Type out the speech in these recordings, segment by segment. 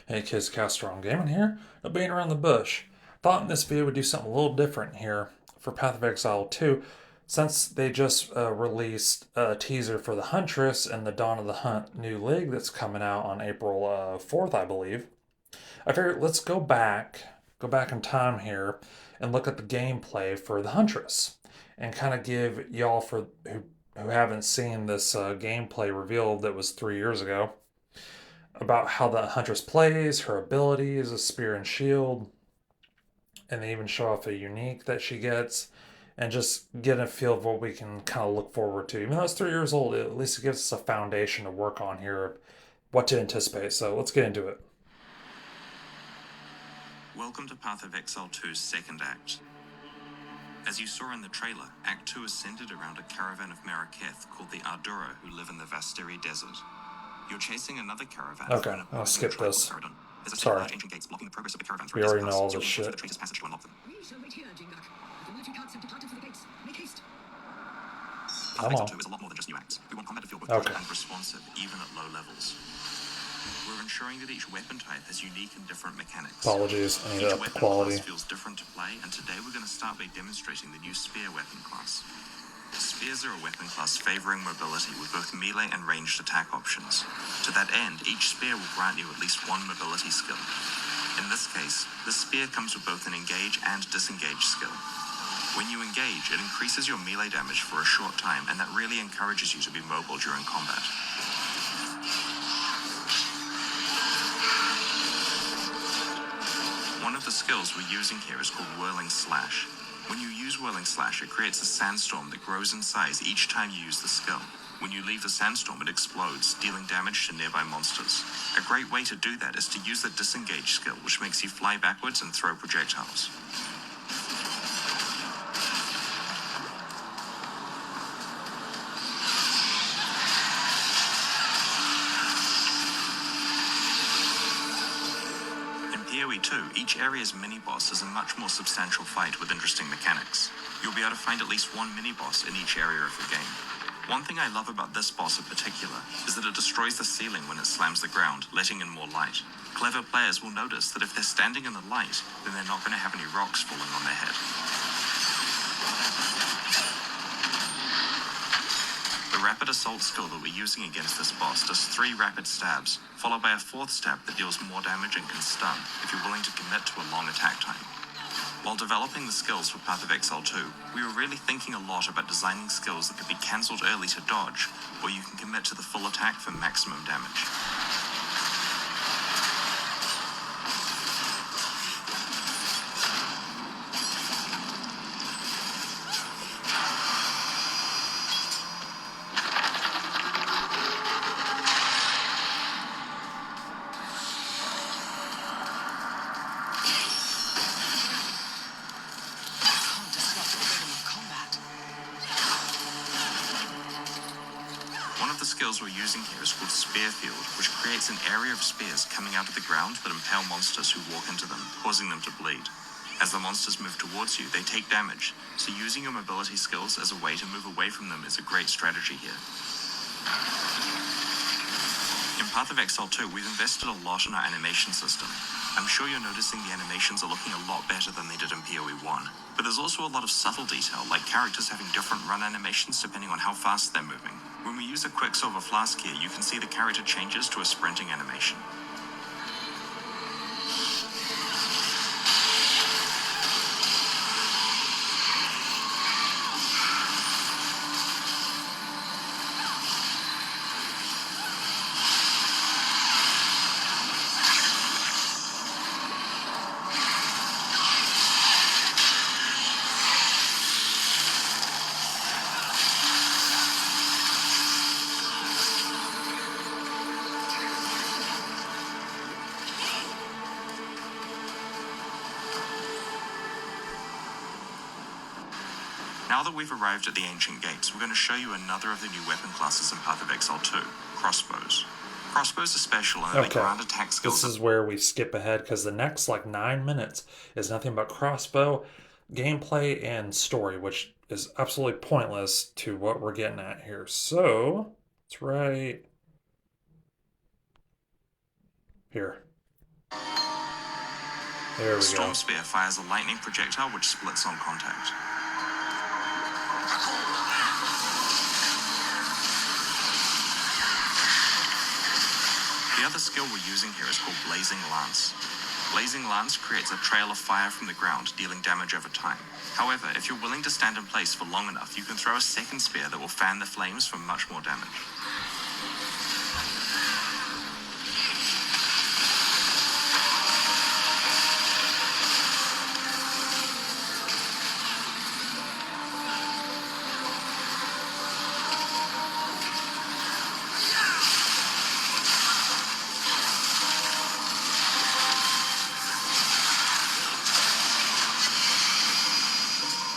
Hey kids, Castrol Gaming here. No being around the bush. Thought in this video would do something a little different here for Path of Exile 2, since they just released a teaser for the Huntress and the Dawn of the Hunt new league that's coming out on April 4th, I believe. I figured let's go back in time here, and look at the gameplay for the Huntress, and kind of give y'all for who haven't seen this gameplay revealed that was 3 years ago about how the Huntress plays, her abilities, a spear and shield, and they even show off a unique that she gets, and just get a feel of what we can kind of look forward to. Even though it's 3 years old, at least it gives us a foundation to work on here, what to anticipate. So let's get into it. Welcome to Path of Exile 2's second act. As you saw in the trailer, Act 2 is centered around a caravan of Maraketh called the Ardura who live in the Vastiri Desert. You're chasing another caravan. Okay, I'll skip this. There's a Sorry. large ancient gates blocking the progress of the caravan We through a already desert know all pass. this You'll shit. the traitor's passage to unlock them. We shall wait here, Jingak. The military carts have departed for the gates. Make haste. Path of Come Exile on. 2 is a lot more than just new acts. We want combat to feel both Okay. good and responsive, even at low levels. We're ensuring that each weapon type has unique and different mechanics. Apologies, I need to Each up the weapon quality. class feels different to play, and today we're going to start by demonstrating the new spear weapon class. Spears are a weapon class favoring mobility with both melee and ranged attack options. To that end, each spear will grant you at least one mobility skill. In this case, the spear comes with both an engage and disengage skill. When you engage, it increases your melee damage for a short time, and that really encourages you to be mobile during combat. One of the skills we're using here is called Whirling Slash. When you use Whirling Slash, it creates a sandstorm that grows in size each time you use the skill. When you leave the sandstorm, it explodes, dealing damage to nearby monsters. A great way to do that is to use the Disengage skill, which makes you fly backwards and throw projectiles. In PoE 2, each area's mini-boss is a much more substantial fight with interesting mechanics. You'll be able to find at least one mini-boss in each area of the game. One thing I love about this boss in particular is that it destroys the ceiling when it slams the ground, letting in more light. Clever players will notice that if they're standing in the light, then they're not going to have any rocks falling on their head. The Rapid Assault skill that we're using against this boss does 3 rapid stabs, followed by a 4th stab that deals more damage and can stun, if you're willing to commit to a long attack time. While developing the skills for Path of Exile 2, we were really thinking a lot about designing skills that could be cancelled early to dodge, or you can commit to the full attack for maximum damage. Can't disrupt the rhythm of combat. One of the skills we're using here is called Spear Field, which creates an area of spears coming out of the ground that impale monsters who walk into them, causing them to bleed. As the monsters move towards you, they take damage, so using your mobility skills as a way to move away from them is a great strategy here. In Path of Exile 2, we've invested a lot in our animation system. I'm sure you're noticing the animations are looking a lot better than they did in PoE 1. But there's also a lot of subtle detail, like characters having different run animations depending on how fast they're moving. When we use a Quicksilver Flask here, you can see the character changes to a sprinting animation. Now that we've arrived at the Ancient Gates, we're going to show you another of the new weapon classes in Path of Exile 2, crossbows. Crossbows are special and they Okay. grant attack skills. This is where we skip ahead because the next 9 minutes is nothing but crossbow gameplay and story, which is absolutely pointless to what we're getting at here. So it's right here. There we Storm go. Spear fires a lightning projectile which splits on contact. The other skill we're using here is called Blazing Lance. Blazing Lance creates a trail of fire from the ground, dealing damage over time. However, if you're willing to stand in place for long enough, you can throw a second spear that will fan the flames for much more damage.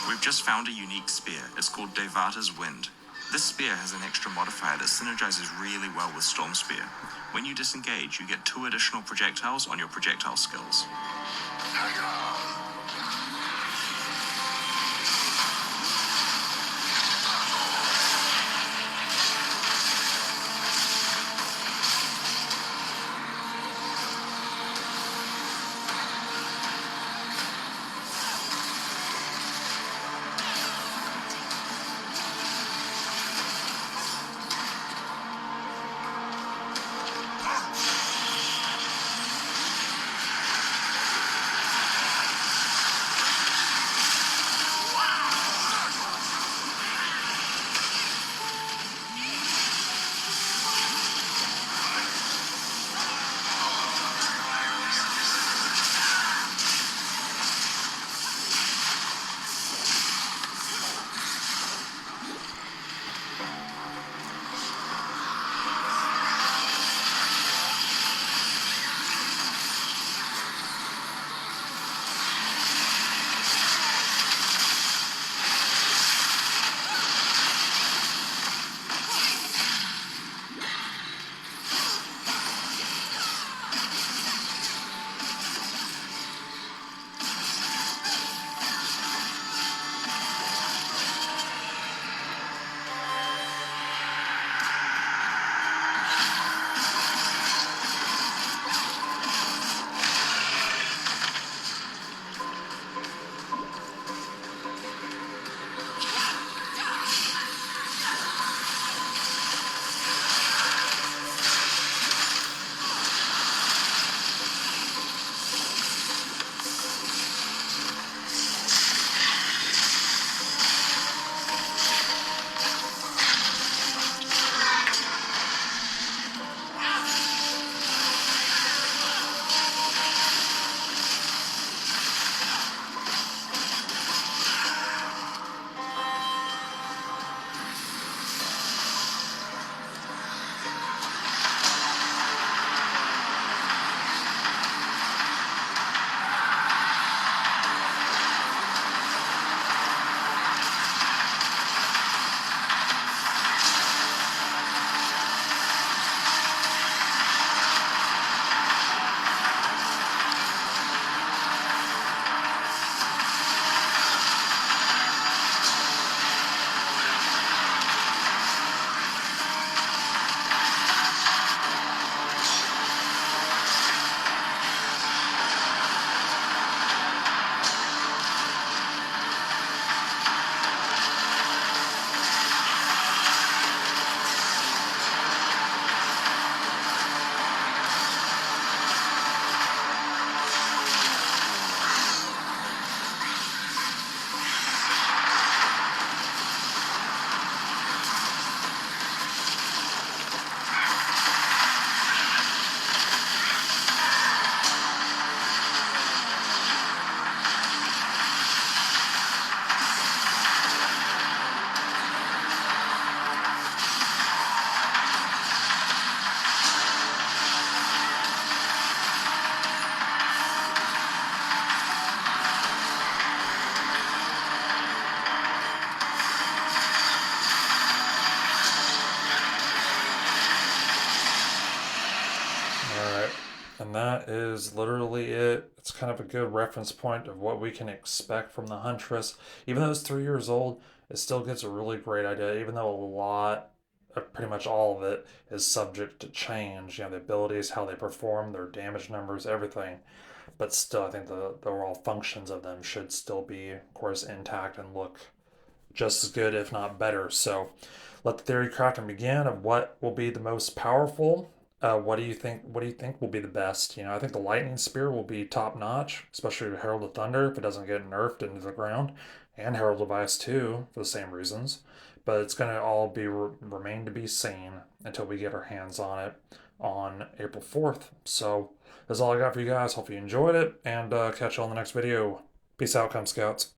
We've just found a unique spear. It's called Devata's Wind. This spear has an extra modifier that synergizes really well with Storm Spear. When you disengage, you get 2 additional projectiles on your projectile skills. Alright. And that is literally it. It's kind of a good reference point of what we can expect from the Huntress. Even though it's 3 years old, it still gives a really great idea, even though a lot, pretty much all of it, is subject to change. You know, the abilities, how they perform, their damage numbers, everything. but still, I think the overall functions of them should still be, of course, intact and look just as good, if not better. So let the theory crafting begin of what will be the most powerful. What do you think? What do you think will be the best? I think the lightning spear will be top notch, especially with Herald of Thunder if it doesn't get nerfed into the ground, and Herald of Ice too for the same reasons. But it's going to all be remain to be seen until we get our hands on it on April 4th. So that's all I got for you guys. Hope you enjoyed it, and catch you on the next video. Peace out, Cub Scouts.